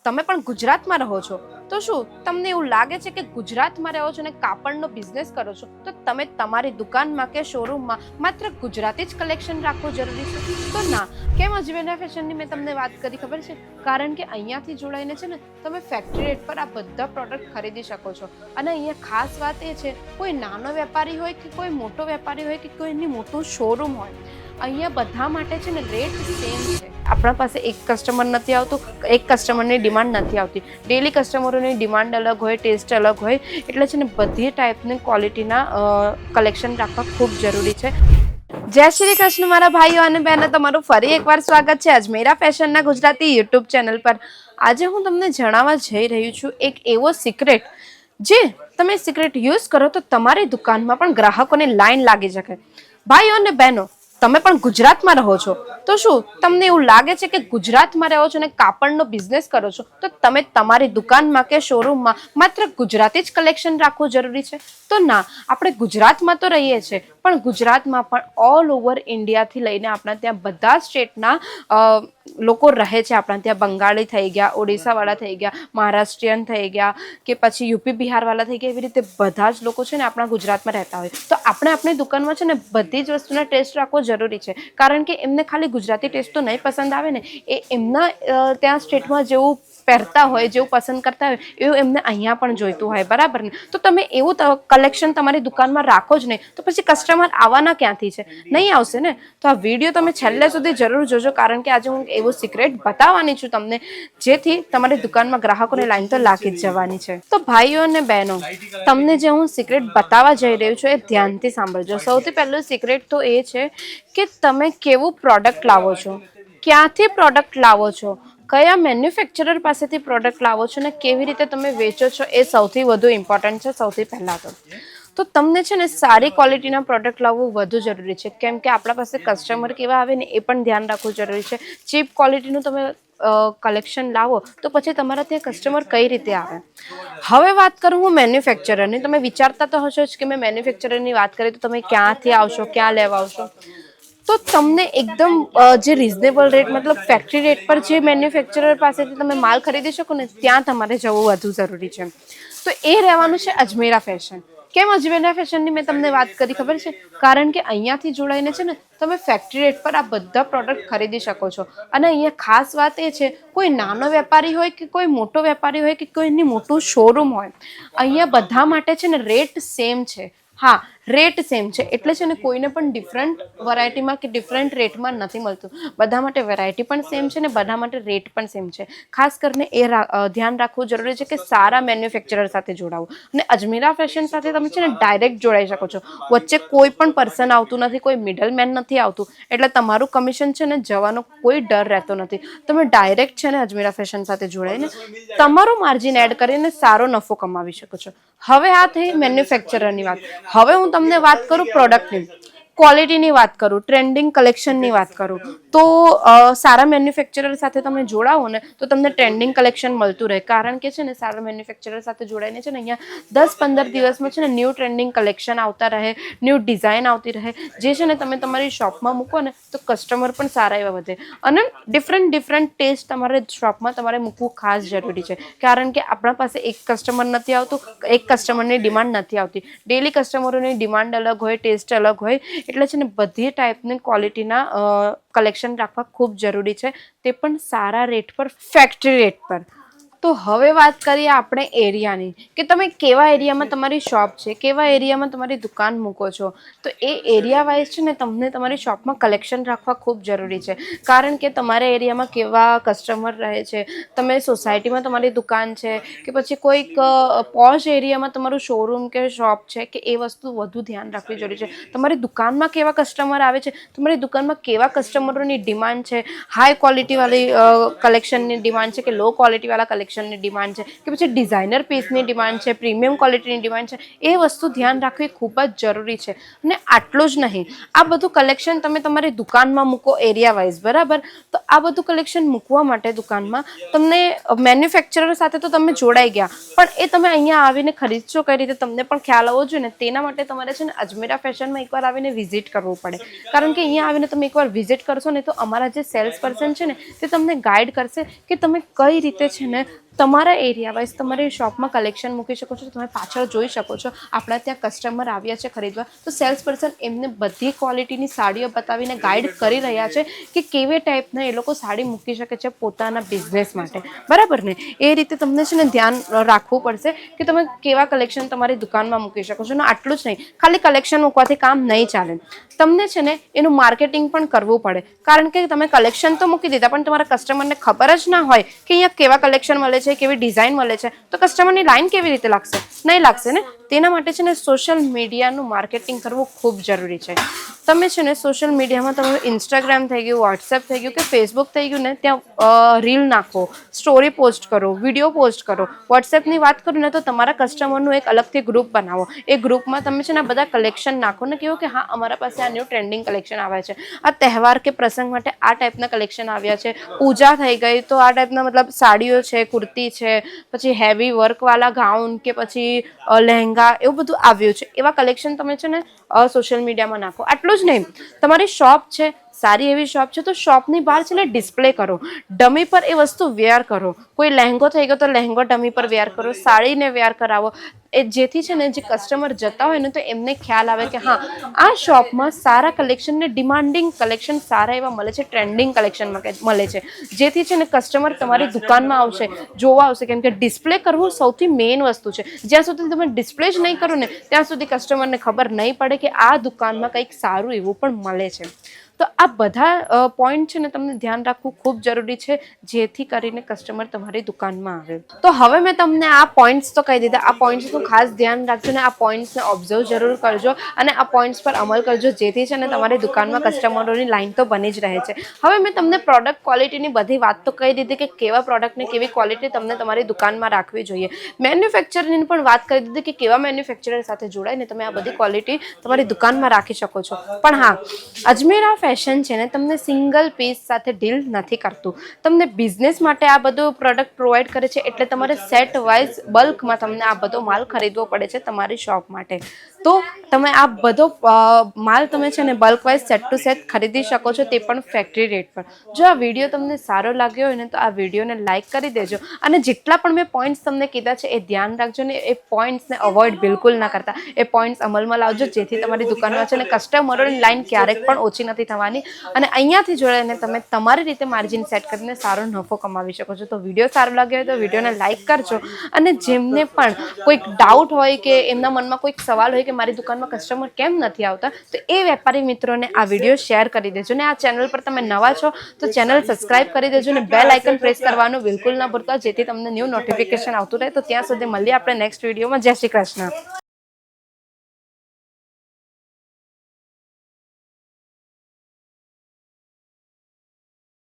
તમે પણ ગુજરાતમાં રહો છો તો શું તમને એવું લાગે છે કે ગુજરાતમાં રહો છો અને કાપડનો બિઝનેસ કરો છો તો તમે તમારી દુકાનમાં કે શોરૂમમાં માત્ર ગુજરાતી જ કલેક્શન રાખવું જરૂરી છે? તો ના. કેમ અજમેરા ફેશનની મેં તમને વાત કરી ખબર છે? કારણ કે અહીંયાથી જોડાઈને છે ને તમે ફેક્ટરી રેટ પર આ બધા પ્રોડક્ટ ખરીદી શકો છો. અને અહીંયા ખાસ વાત એ છે, કોઈ નાનો વેપારી હોય કે કોઈ મોટો વેપારી હોય કે કોઈની મોટું શોરૂમ હોય, અહીંયા બધા માટે છે ને રેટ સેમ છે. આપણા પાસે એક કસ્ટમર નથી આવતું, એક કસ્ટમરની ડિમાન્ડ નથી આવતી. ડેલી કસ્ટમરોની ડિમાન્ડ અલગ હોય, ટેસ્ટ અલગ હોય, એટલે છે ને બધી ટાઈપની ક્વોલિટીના કલેક્શન રાખવા ખૂબ જરૂરી છે. જય શ્રી કૃષ્ણ મારા ભાઈઓ અને બહેનો, તમારું ફરી એકવાર સ્વાગત છે અજમેરા ફેશનના ગુજરાતી યુટ્યુબ ચેનલ પર. આજે હું તમને જણાવવા જઈ રહી છું એક એવો સિક્રેટ, જે તમે સિક્રેટ યુઝ કરો તો તમારી દુકાનમાં પણ ગ્રાહકોની લાઈન લાગી શકે. ભાઈઓ અને બહેનો, તમે પણ ગુજરાતમાં રહો છો તો શું તમને એવું લાગે છે કે ગુજરાતમાં રહો છો અને કાપડનો બિઝનેસ કરો છો તો તમે તમારી દુકાનમાં કે શોરૂમમાં માત્ર ગુજરાતી જ કલેક્શન રાખવું જરૂરી છે? તો ના. આપણે ગુજરાતમાં તો રહીએ છીએ, પણ ગુજરાતમાં પણ ઓલ ઓવર ઇન્ડિયાથી લઈને આપણા ત્યાં બધા સ્ટેટના લોકો રહે છે. આપણા ત્યાં બંગાળી થઈ ગયા, ઓડિશાવાળા થઈ ગયા, મહારાષ્ટ્રીયન થઈ ગયા, કે પછી યુપી બિહારવાળા થઈ ગયા. એવી રીતે બધા જ લોકો છે ને આપણા ગુજરાતમાં રહેતા હોય, તો આપણે આપણી દુકાનમાં છે ને બધી જ વસ્તુનો ટેસ્ટ રાખવો જરૂરી છે. કારણ કે એમને ખાલી ગુજરાતી ટેસ્ટ તો નહીં પસંદ આવે ને, એ એમના ત્યાં સ્ટેટમાં જેવું પહેરતા હોય, જેવું પસંદ કરતા હોય, એવું એમને અહીંયા પણ જોઈતું હોય, બરાબર ને? તો તમે એવું કલેક્શન તમારી દુકાનમાં રાખો જ નહીં, તો પછી કસ્ટમર આવવાના ક્યાંથી છે? નહીં આવશે ને. તો આ વિડીયો તમે છેલ્લે સુધી જરૂર જોજો, કારણ કે આજે હું એવું સિક્રેટ બતાવવાની છું તમને, જેથી તમારી દુકાનમાં ગ્રાહકોની લાઈન તો લાગી જ જવાની છે. તો ભાઈઓ અને બહેનો, તમને જે હું સિક્રેટ બતાવવા જઈ રહ્યું છું એ ધ્યાનથી સાંભળજો. સૌથી પહેલું સિક્રેટ તો એ છે કે તમે કેવું પ્રોડક્ટ લાવો છો, ક્યાંથી પ્રોડક્ટ લાવો છો, કયા મેન્યુફેક્ચરર પાસેથી પ્રોડક્ટ લાવો છો, ને કેવી રીતે તમે વેચો છો, એ સૌથી વધુ ઇમ્પોર્ટન્ટ છે. સૌથી પહેલાં તો તમને છે ને સારી ક્વોલિટીના પ્રોડક્ટ લાવવું વધુ જરૂરી છે, કેમ કે આપણા પાસે કસ્ટમર કેવા આવે ને એ પણ ધ્યાન રાખવું જરૂરી છે. ચીપ ક્વોલિટીનું તમે કલેક્શન લાવો તો પછી તમારા ત્યાં કસ્ટમર કઈ રીતે આવે? હવે વાત કરું હું મેન્યુફેક્ચરરની. તમે વિચારતા તો હશો જ કે મેં મેન્યુફેક્ચરરની વાત કરી તો તમે ક્યાંથી આવશો, ક્યાં લેવા આવશો? તો તમને એકદમ જે રિઝનેબલ રેટ, મતલબ ફેક્ટરી રેટ પર જે મેન્યુફેક્ચરર પાસેથી તમે માલ ખરીદી શકો ને, ત્યાં તમારે જવું વધુ જરૂરી છે. તો એ રહેવાનું છે અજમેરા ફેશન. કેમ અજમેરા ફેશનની મેં તમને વાત કરી ખબર છે? કારણ કે અહીંયાથી જોડાઈને છે ને તમે ફેક્ટરી રેટ પર આ બધા પ્રોડક્ટ ખરીદી શકો છો. અને અહીંયા ખાસ વાત એ છે, કોઈ નાનો વેપારી હોય કે કોઈ મોટો વેપારી હોય કે કોઈની મોટું શોરૂમ હોય, અહીંયા બધા માટે છે ને રેટ સેમ છે. હા, રેટ સેમ છે. એટલે છે ને કોઈને પણ ડિફરન્ટ વેરાયટીમાં કે ડિફરન્ટ રેટમાં નથી મળતું. બધા માટે વેરાયટી પણ સેમ છે ને બધા માટે રેટ પણ સેમ છે. ખાસ કરીને એ ધ્યાન રાખવું જરૂરી છે કે સારા મેન્યુફેક્ચરર સાથે જોડાવું. અને અજમેરા ફેશન સાથે તમે છે ને ડાયરેક્ટ જોડાઈ શકો છો. વચ્ચે કોઈ પણ પર્સન આવતું નથી, કોઈ મિડલ મેન નથી આવતું, એટલે તમારું કમિશન છે ને જવાનો કોઈ ડર રહેતો નથી. તમે ડાયરેક્ટ છે ને અજમેરા ફેશન સાથે જોડાઈને તમારું માર્જિન એડ કરીને સારો નફો કમાવી શકો છો. હવે આ થઈ મેન્યુફેક્ચરરની વાત. હવે હું તમને વાત કરું પ્રોડક્ટની, ક્વોલિટીની વાત કરું, ટ્રેન્ડિંગ કલેક્શનની વાત કરું. તો સારા મેન્યુફેક્ચરર સાથે તમે જોડાવો ને તો તમને ટ્રેન્ડિંગ કલેક્શન મળતું રહે. કારણ કે છે ને સારા મેન્યુફેક્ચરર સાથે જોડાઈને છે ને અહીંયા 10-15 દિવસમાં છે ને ન્યૂ ટ્રેન્ડિંગ કલેક્શન આવતા રહે, ન્યૂ ડિઝાઇન આવતી રહે, જે છે ને તમે તમારી શોપમાં મૂકો ને તો કસ્ટમર પણ સારા એવા વધે. અને ડિફરન્ટ ટેસ્ટ તમારે શોપમાં તમારે મૂકવું ખાસ જરૂરી છે. કારણ કે આપણા પાસે એક કસ્ટમર નથી આવતું, એક કસ્ટમરની ડિમાન્ડ નથી આવતી. ડેલી કસ્ટમરોની ડિમાન્ડ અલગ હોય, ટેસ્ટ અલગ હોય, એટલે છે ને બધી ટાઈપની ક્વોલિટીના કલેક્શન રાખવા ખૂબ જરૂરી છે, તે પણ સારા રેટ પર, ફેક્ટરી રેટ પર. તો હવે વાત કરીએ આપણે એરિયાની, કે તમે કેવા એરિયામાં તમારી શોપ છે, કેવા એરિયામાં તમારી દુકાન મૂકો છો. તો એ એરિયા વાઇઝ છે ને તમને તમારી શોપમાં કલેક્શન રાખવા ખૂબ જરૂરી છે. કારણ કે તમારા એરિયામાં કેવા કસ્ટમર રહે છે, તમે સોસાયટીમાં તમારી દુકાન છે કે પછી કોઈક પોશ એરિયામાં તમારું શોરૂમ કે શોપ છે, કે એ વસ્તુ વધુ ધ્યાન રાખવી જરૂરી છે. તમારી દુકાનમાં કેવા કસ્ટમર આવે છે, તમારી દુકાનમાં કેવા કસ્ટમરોની ડિમાન્ડ છે, હાઈ ક્વોલિટીવાળી કલેક્શનની ડિમાન્ડ છે કે લો ક્વોલિટીવાળા કલેક્શન કલેક્શનની ડિમાન્ડ છે કે પછી ડિઝાઇનર પીસની ડિમાન્ડ છે, પ્રીમિયમ ક્વોલિટીની ડિમાન્ડ છે, એ વસ્તુ ધ્યાન રાખવી ખૂબ જ જરૂરી છે. અને આટલું જ નહીં, આ બધું કલેક્શન તમે તમારી દુકાનમાં મૂકો એરિયા વાઇઝ, બરાબર. તો આ બધું કલેક્શન મૂકવા માટે દુકાનમાં તમને મેન્યુફેક્ચરર સાથે તો તમે જોડાઈ ગયા, પણ એ તમે અહીંયા આવીને ખરીદશો કઈ રીતે તમને પણ ખ્યાલ આવવો જોઈએ ને. તેના માટે તમારે છે ને અજમેરા ફેશનમાં એકવાર આવીને વિઝિટ કરવું પડે, કારણ કે અહીંયા આવીને તમે એકવાર વિઝિટ કરશો ને તો અમારા જે સેલ્સ પર્સન છે ને તે તમને ગાઈડ કરશે કે તમે કઈ રીતે છે ને તમારા એરિયા વાઇઝ તમારી શોપમાં કલેક્શન મૂકી શકો છો. તમે પાછળ જોઈ શકો છો આપણા ત્યાં કસ્ટમર આવ્યા છે ખરીદવા, તો સેલ્સ પર્સન એમને બધી ક્વોલિટીની સાડીઓ બતાવીને ગાઈડ કરી રહ્યા છે કે કેવી ટાઈપના એ લોકો સાડી મૂકી શકે છે પોતાના બિઝનેસ માટે, બરાબર ને. એ રીતે તમને છે ને ધ્યાન રાખવું પડશે કે તમે કેવા કલેક્શન તમારી દુકાનમાં મૂકી શકો છો. ને આટલું જ નહીં, ખાલી કલેક્શન મૂકવાથી કામ નહીં ચાલે, તમને છે ને એનું માર્કેટિંગ પણ કરવું પડે, કારણ કે તમે કલેક્શન તો મૂકી દીધા પણ તમારા કસ્ટમરને ખબર જ ના હોય કે અહીંયા કેવા કલેક્શન મળે છે, કેવી ડિઝાઇન મળે છે, તો કસ્ટમરની લાઈન કેવી રીતે લાગશે? નહીં લાગશે ને. તેના માટે છે ને સોશિયલ મીડિયાનું માર્કેટિંગ કરવું ખૂબ જરૂરી છે. તમે છે ને સોશિયલ મીડિયામાં તમારું ઇન્સ્ટાગ્રામ થઈ ગયું, વોટ્સએપ થઈ ગયું કે ફેસબુક થઈ ગયું ને, ત્યાં રીલ નાખો, સ્ટોરી પોસ્ટ કરો, વિડીયો પોસ્ટ કરો. વોટ્સએપની વાત કરું ને તો તમારા કસ્ટમરનું એક અલગથી ગ્રુપ બનાવો, એ ગ્રુપમાં તમે છે ને બધા કલેક્શન નાખો ને, કેવું કે હા અમારા પાસે આ ન્યૂ ટ્રેન્ડિંગ કલેક્શન આવ્યા છે, આ તહેવાર કે પ્રસંગ માટે આ ટાઈપના કલેક્શન આવ્યા છે, પૂજા થઈ ગઈ તો આ ટાઈપના મતલબ સાડીઓ છે, કુર્તી છે, પછી હેવી વર્કવાળા ગાઉન કે પછી લહેંગા, એવું બધું આવ્યું છે. એવા કલેક્શન તમે છે ને સોશિયલ મીડિયામાં નાખો. આટલું જ નહીં, તમારી શોપ છે, સારી એવી શોપ છે તો શોપની બહાર છે ને ડિસ્પ્લે કરો, ડમી પર એ વસ્તુ વેર કરો. કોઈ લહેંગો થઈ ગયો તો લહેંગો ડમી પર વેર કરો, સાડીને વેર કરાવો, એ જેથી છે ને જે કસ્ટમર જતા હોય ને તો એમને ખ્યાલ આવે કે હા આ શોપમાં સારા કલેક્શન ને ડિમાન્ડિંગ કલેક્શન સારા એવા મળે છે, ટ્રેન્ડિંગ કલેક્શન મળે છે, જેથી છે ને કસ્ટમર તમારી દુકાનમાં આવશે, જોવા આવશે. કેમ કે ડિસ્પ્લે કરવું સૌથી મેઇન વસ્તુ છે. જ્યાં સુધી તમે ડિસ્પ્લે જ નહીં કરો ને ત્યાં સુધી કસ્ટમરને ખબર નહીં પડે કે આ દુકાનમાં કંઈક સારું એવું પણ મળે છે. તો આ બધા પોઈન્ટ છે ને તમને ધ્યાન રાખવું ખૂબ જરૂરી છે, જેથી કરીને કસ્ટમર તમારી દુકાનમાં આવે. તો હવે મેં તમને આ પોઈન્ટ્સ તો કહી દીધા, આ પોઈન્ટ્સનું ખાસ ધ્યાન રાખજો ને આ પોઈન્ટ્સને ઓબ્ઝર્વ જરૂર કરજો અને આ પોઈન્ટ્સ પર અમલ કરજો, જેથી છે ને તમારી દુકાનમાં કસ્ટમરોની લાઈન તો બની જ રહે છે. હવે મેં તમને પ્રોડક્ટ ક્વોલિટીની બધી વાત તો કહી દીધી કે કેવા પ્રોડક્ટની કેવી ક્વોલિટી તમને તમારી દુકાનમાં રાખવી જોઈએ. મેન્યુફેક્ચરની પણ વાત કરી દીધી કે કેવા મેન્યુફેક્ચરર સાથે જોડાઈને તમે આ બધી ક્વોલિટી તમારી દુકાનમાં રાખી શકો છો. પણ હા, અજમેરા ફેશન છે ને તમને સિંગલ પીસ સાથે ડીલ નથી કરતું, તમને બિઝનેસ માટે આ બધું પ્રોડક્ટ પ્રોવાઈડ કરે છે, એટલે તમારે સેટ વાઇઝ બલ્કમાં તમને આ બધો માલ ખરીદવો પડે છે તમારી શોપ માટે. તો તમે આ બધો માલ તમે છે ને bulk wise set to set ખરીદી શકો છો, તે પણ ફેક્ટરી રેટ પર. જો આ વિડીયો તમને સારો લાગ્યો હોય ને તો આ વિડીયોને લાઇક કરી દેજો અને જેટલા પણ મેં પોઈન્ટ્સ તમને કીધા છે એ ધ્યાન રાખજો ને એ પોઈન્ટ્સને અવોઇડ બિલકુલ ના કરતા, એ પોઈન્ટ્સ અમલમાં લાવજો, જેથી તમારી દુકાનમાં છે ને કસ્ટમરોની લાઈન ક્યારેક પણ ઓછી નથી થવાની અને અહીંયાથી જોડાઈને તમે તમારી રીતે માર્જિન સેટ કરીને સારો નફો કમાવી શકો છો. તો વિડીયો સારો લાગ્યો હોય તો વિડીયોને લાઇક કરજો અને જેમને પણ કોઈક ડાઉટ હોય કે એમના મનમાં કોઈક સવાલ હોય કે મારી દુકાનમાં કસ્ટમર કેમ નથી આવતા, તો એ વેપારી મિત્રોને આ વિડીયો શેર કરી દેજો. ને આ ચેનલ પર તમે નવા છો તો ચેનલ સબસ્ક્રાઇબ કરી દેજો ને બેલ આઇકન પ્રેસ કરવાનું બિલકુલ ના ભૂલતા, જેથી તમને ન્યૂ નોટિફિકેશન આવતું રહે. તો ત્યાં સુધી મળીએ આપણે નેક્સ્ટ વિડીયોમાં. જય શ્રી કૃષ્ણ.